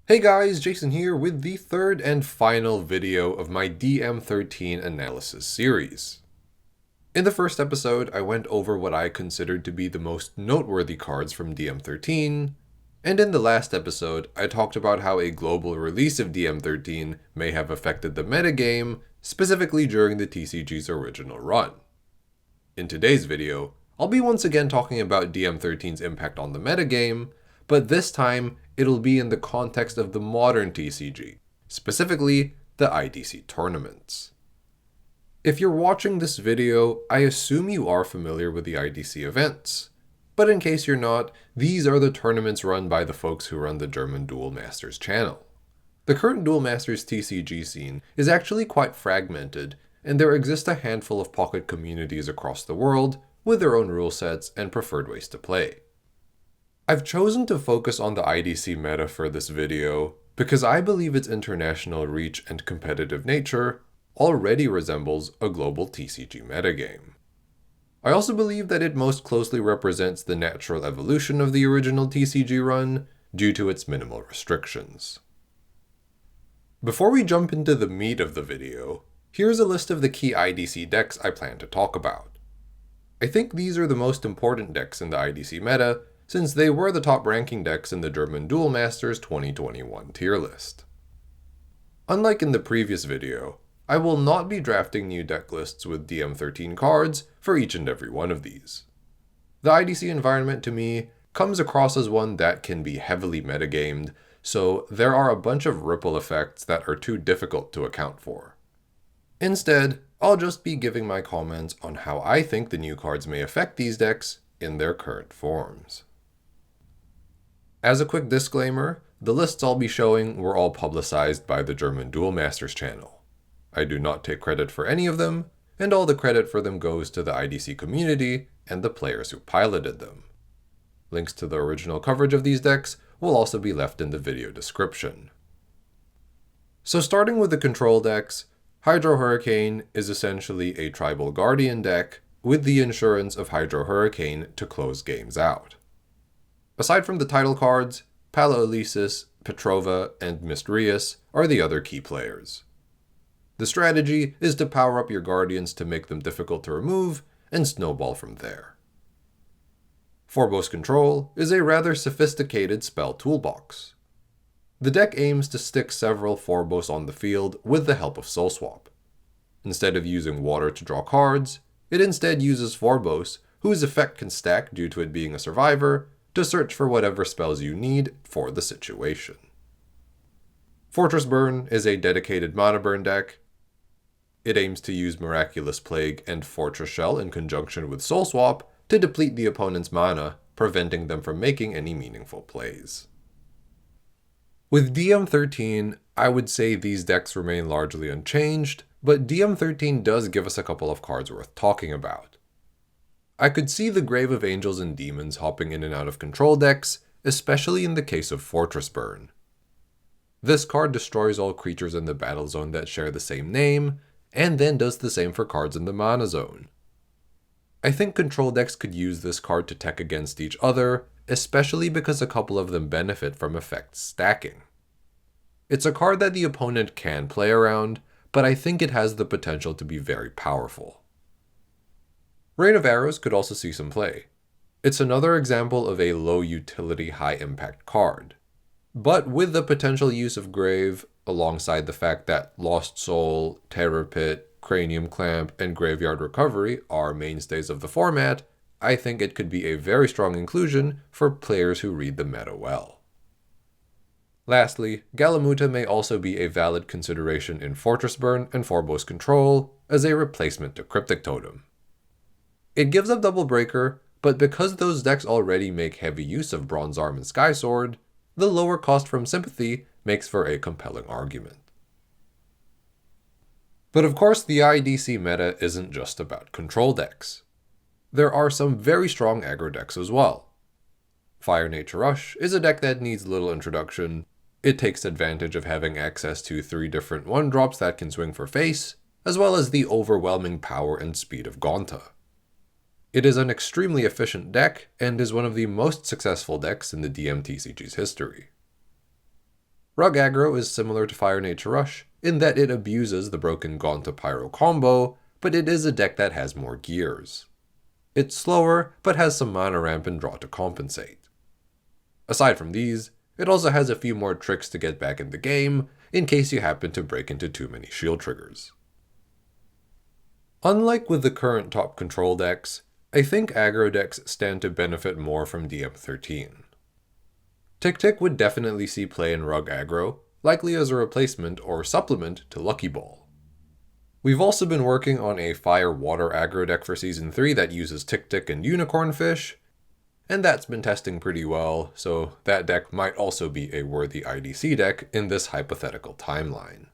Hey guys, Jason here with the third and final video of my DM-13 analysis series. In the first episode, I went over what I considered to be the most noteworthy cards from DM-13, and in the last episode, I talked about how a global release of DM-13 may have affected the metagame, specifically during the TCG's original run. In today's video, I'll be once again talking about DM-13's impact on the metagame, but this time, it'll be in the context of the modern TCG, specifically the IDC tournaments. If you're watching this video, I assume you are familiar with the IDC events. But in case you're not, these are the tournaments run by the folks who run the German Duel Masters channel. The current Duel Masters TCG scene is actually quite fragmented, and there exist a handful of pocket communities across the world with their own rule sets and preferred ways to play. I've chosen to focus on the IDC meta for this video because I believe its international reach and competitive nature already resembles a global TCG metagame. I also believe that it most closely represents the natural evolution of the original TCG run due to its minimal restrictions. Before we jump into the meat of the video, here's a list of the key IDC decks I plan to talk about. I think these are the most important decks in the IDC meta, since they were the top ranking decks in the German Duel Masters 2021 tier list. Unlike in the previous video, I will not be drafting new deck lists with DM-13 cards for each and every one of these. The IDC environment to me comes across as one that can be heavily metagamed, so there are a bunch of ripple effects that are too difficult to account for. Instead, I'll just be giving my comments on how I think the new cards may affect these decks in their current forms. As a quick disclaimer, the lists I'll be showing were all publicized by the German Duel Masters channel. I do not take credit for any of them, and all the credit for them goes to the IDC community and the players who piloted them. Links to the original coverage of these decks will also be left in the video description. So starting with the control decks, Hydro Hurricane is essentially a Tribal Guardian deck with the insurance of Hydro Hurricane to close games out. Aside from the title cards, Palaelesis, Petrova, and Mistreus are the other key players. The strategy is to power up your Guardians to make them difficult to remove, and snowball from there. Forbos Control is a rather sophisticated spell toolbox. The deck aims to stick several Forbos on the field with the help of Soul Swap. Instead of using water to draw cards, it instead uses Forbos, whose effect can stack due to it being a survivor, to search for whatever spells you need for the situation. Fortress Burn is a dedicated mana burn deck. It aims to use Miraculous Plague and Fortress Shell in conjunction with Soul Swap to deplete the opponent's mana, preventing them from making any meaningful plays. With DM-13, I would say these decks remain largely unchanged, but DM-13 does give us a couple of cards worth talking about. I could see the Grave of Angels and Demons hopping in and out of control decks, especially in the case of Fortress Burn. This card destroys all creatures in the battle zone that share the same name, and then does the same for cards in the mana zone. I think control decks could use this card to tech against each other, especially because a couple of them benefit from effects stacking. It's a card that the opponent can play around, but I think it has the potential to be very powerful. Rain of Arrows could also see some play. It's another example of a low utility, high impact card. But with the potential use of Grave, alongside the fact that Lost Soul, Terror Pit, Cranium Clamp, and Graveyard Recovery are mainstays of the format, I think it could be a very strong inclusion for players who read the meta well. Lastly, Galamuta may also be a valid consideration in Fortress Burn and Forbos Control as a replacement to Cryptic Totem. It gives up Double Breaker, but because those decks already make heavy use of Bronze Arm and Sky Sword, the lower cost from Sympathy makes for a compelling argument. But of course, the IDC meta isn't just about control decks. There are some very strong aggro decks as well. Fire Nature Rush is a deck that needs little introduction. It takes advantage of having access to 3 different 1-drops that can swing for face, as well as the overwhelming power and speed of Gonta. It is an extremely efficient deck, and is one of the most successful decks in the DMTCG's history. Rug Aggro is similar to Fire Nature Rush in that it abuses the broken Gonta Pyro combo, but it is a deck that has more gears. It's slower, but has some mana ramp and draw to compensate. Aside from these, it also has a few more tricks to get back in the game, in case you happen to break into too many shield triggers. Unlike with the current top control decks, I think aggro decks stand to benefit more from DM-13. Tick Tick would definitely see play in Rug Aggro, likely as a replacement or supplement to Lucky Ball. We've also been working on a Fire-Water aggro deck for Season 3 that uses Tick Tick and Unicorn Fish, and that's been testing pretty well, so that deck might also be a worthy IDC deck in this hypothetical timeline.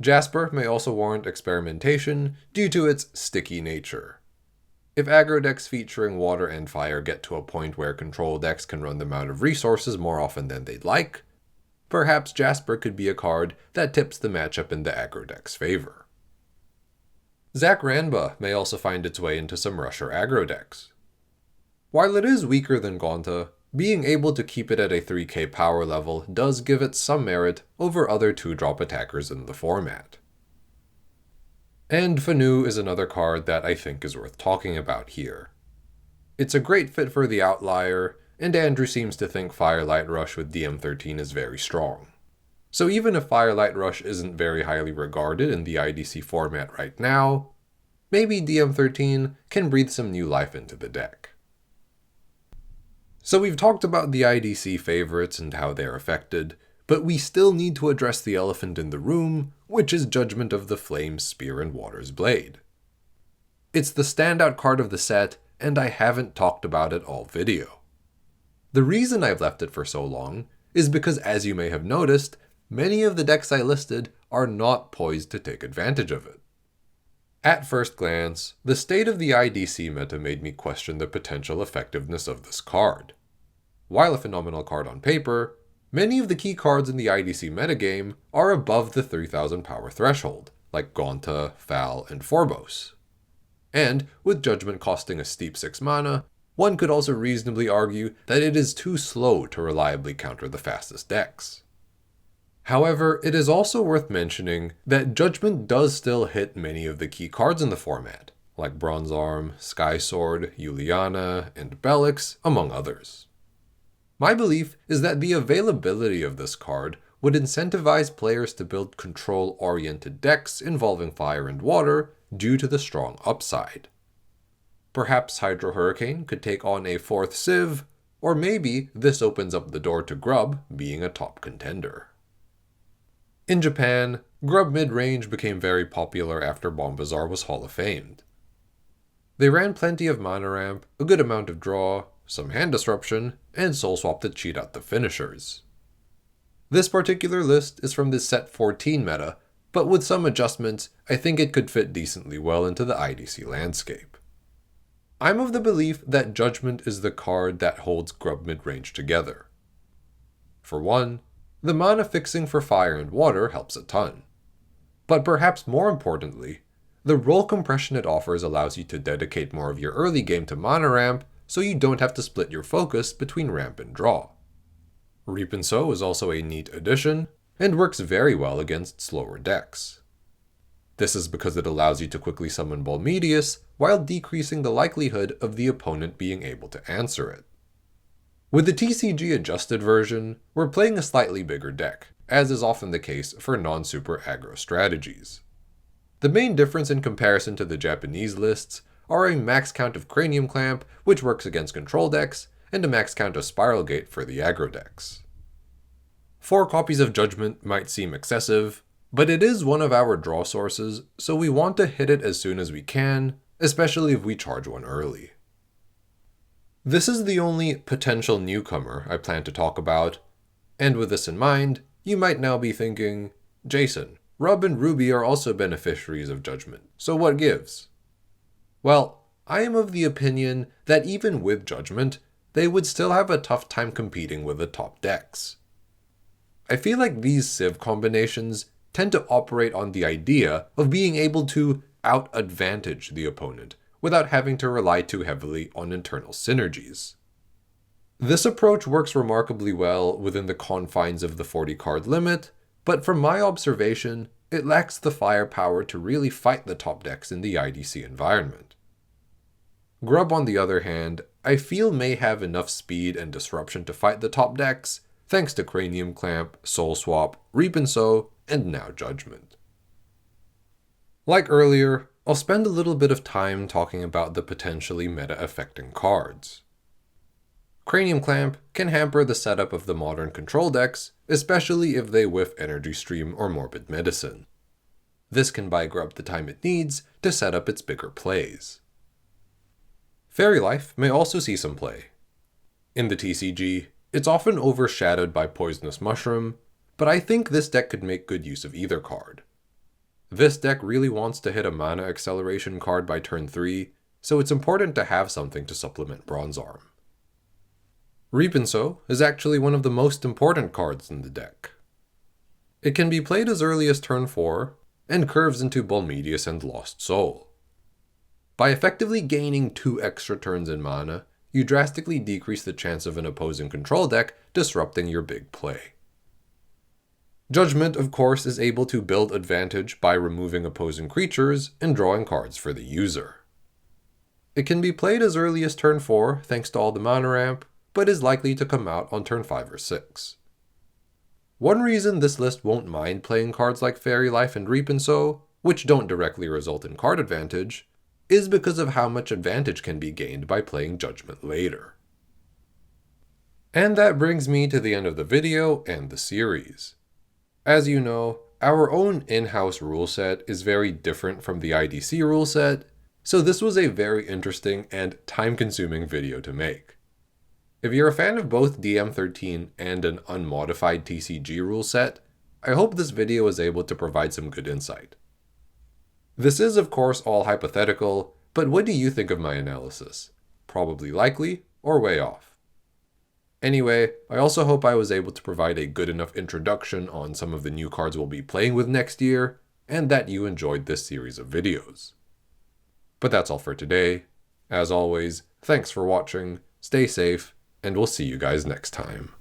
Jasper may also warrant experimentation due to its sticky nature. If aggro decks featuring water and fire get to a point where control decks can run them out of resources more often than they'd like, perhaps Jasper could be a card that tips the matchup in the aggro deck's favor. Zach Ranba may also find its way into some Rusher aggro decks. While it is weaker than Gonta, being able to keep it at a 3k power level does give it some merit over other 2-drop attackers in the format. And Fanu is another card that I think is worth talking about here. It's a great fit for the outlier, and Andrew seems to think Firelight Rush with DM-13 is very strong. So even if Firelight Rush isn't very highly regarded in the IDC format right now, maybe DM-13 can breathe some new life into the deck. So we've talked about the IDC favorites and how they're affected, but we still need to address the elephant in the room, which is Judgment of the Flame, Spear, and Water's Blade. It's the standout card of the set, and I haven't talked about it all video. The reason I've left it for so long is because, as you may have noticed, many of the decks I listed are not poised to take advantage of it. At first glance, the state of the IDC meta made me question the potential effectiveness of this card. While a phenomenal card on paper, many of the key cards in the IDC metagame are above the 3000 power threshold, like Gonta, Fal, and Forbos. And, with Judgment costing a steep 6 mana, one could also reasonably argue that it is too slow to reliably counter the fastest decks. However, it is also worth mentioning that Judgment does still hit many of the key cards in the format, like Bronze Arm, Sky Sword, Juliana, and Bellix, among others. My belief is that the availability of this card would incentivize players to build control-oriented decks involving fire and water due to the strong upside. Perhaps Hydro Hurricane could take on a 4th Civ, or maybe this opens up the door to Grub being a top contender. In Japan, Grub mid-range became very popular after Bombazar was Hall of Famed. They ran plenty of mana ramp, a good amount of draw, some hand disruption, and soul swap to cheat out the finishers. This particular list is from the set 14 meta, but with some adjustments, I think it could fit decently well into the IDC landscape. I'm of the belief that Judgment is the card that holds Grub mid-range together. For one, the mana fixing for fire and water helps a ton. But perhaps more importantly, the role compression it offers allows you to dedicate more of your early game to mana ramp, so you don't have to split your focus between ramp and draw. Reap and Sow is also a neat addition, and works very well against slower decks. This is because it allows you to quickly summon Bolmedius while decreasing the likelihood of the opponent being able to answer it. With the TCG adjusted version, we're playing a slightly bigger deck, as is often the case for non-super aggro strategies. The main difference in comparison to the Japanese lists are a max count of Cranium Clamp, which works against control decks, and a max count of Spiral Gate for the aggro decks. 4 copies of Judgment might seem excessive, but it is one of our draw sources, so we want to hit it as soon as we can, especially if we charge one early. This is the only potential newcomer I plan to talk about, and with this in mind, you might now be thinking, Jason, Rub and Ruby are also beneficiaries of Judgment, so what gives? Well, I am of the opinion that even with Judgment, they would still have a tough time competing with the top decks. I feel like these Civ combinations tend to operate on the idea of being able to out-advantage the opponent without having to rely too heavily on internal synergies. This approach works remarkably well within the confines of the 40 card limit, but from my observation, it lacks the firepower to really fight the top decks in the IDC environment. Grub, on the other hand, I feel may have enough speed and disruption to fight the top decks, thanks to Cranium Clamp, Soul Swap, Reap and Sow, and now Judgment. Like earlier, I'll spend a little bit of time talking about the potentially meta-affecting cards. Cranium Clamp can hamper the setup of the modern control decks, especially if they whiff Energy Stream or Morbid Medicine. This can buy Grub the time it needs to set up its bigger plays. Fairy Life may also see some play. In the TCG, it's often overshadowed by Poisonous Mushroom, but I think this deck could make good use of either card. This deck really wants to hit a mana acceleration card by turn 3, so it's important to have something to supplement Bronze Arm. Reap and Sow is actually one of the most important cards in the deck. It can be played as early as turn 4, and curves into Bolmedius and Lost Soul. By effectively gaining 2 extra turns in mana, you drastically decrease the chance of an opposing control deck disrupting your big play. Judgment, of course, is able to build advantage by removing opposing creatures and drawing cards for the user. It can be played as early as turn 4 thanks to all the mana ramp, but is likely to come out on turn 5 or 6. One reason this list won't mind playing cards like Fairy Life and Reap and Sow, which don't directly result in card advantage, is because of how much advantage can be gained by playing Judgment later. And that brings me to the end of the video and the series. As you know, our own in-house rule set is very different from the IDC rule set, so this was a very interesting and time-consuming video to make. If you're a fan of both DM-13 and an unmodified TCG rule set, I hope this video was able to provide some good insight. This is, of course, all hypothetical, but what do you think of my analysis? Probably likely or way off? Anyway, I also hope I was able to provide a good enough introduction on some of the new cards we'll be playing with next year, and that you enjoyed this series of videos. But that's all for today. As always, thanks for watching, stay safe, and we'll see you guys next time.